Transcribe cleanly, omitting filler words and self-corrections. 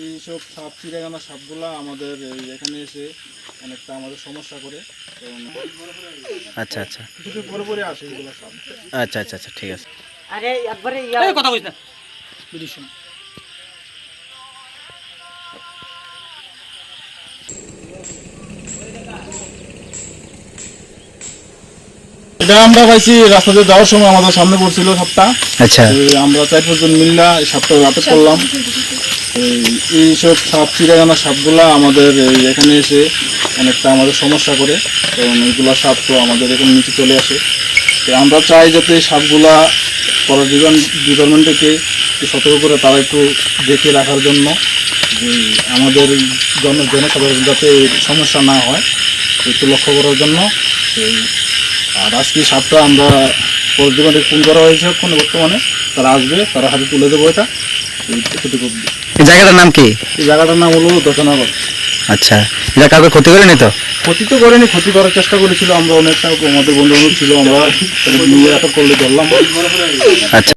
এইসব সাপ চিড়িয়াখানা সাপগুলা আমাদের এখানে এসে অনেকটা আমাদের সমস্যা করে। আচ্ছা আচ্ছা কিছু পরে পরে আসে এগুলো সাপ। আচ্ছা আচ্ছা আচ্ছা ঠিক আছে। আরে একবারে কথা কইস না। বিডিশন এটা আমরা পাইছি রাস্তাতে যাওয়ার সময় আমাদের সামনে পড়ছিল সাপটা। আচ্ছা আমরা 4-5 জন মিল্লা এই সাপটা আটক করলাম। এইসব সাপ চিড়িয়াখানা সাপগুলা আমাদের এখানে এসে অনেকটা আমাদের সমস্যা করে, কারণ এইগুলা সাপ তো আমাদের এখানে নিচে চলে আসে। তো আমরা চাই যাতে সাপগুলা পরে ডিপার্টমেন্টকে একটু সতর্ক করে তারা একটু দেখে রাখার জন্য, যে আমাদের জনসাধারণ যাতে সমস্যা না হয় একটু লক্ষ্য করার জন্য। আর আজকে সাপটা আমরা পরের দোকানে ফোন করা হয়েছে, এখন বর্তমানে তারা আসবে, তারা হাতে তুলে দেবো এটা। এতটুকু। এই জায়গাটার নাম কি? এই জায়গাটার নাম হলো দশনগর। আচ্ছা, এটা কাউকে ক্ষতি করেনি তো? ক্ষতি তো করেনি, ক্ষতি করার চেষ্টা করেছিল। আমরা অনেকটা আমাদের বন্ধু বান্ধব ছিল, আমরা নিয়ে আটক করলে ধরলাম। আচ্ছা।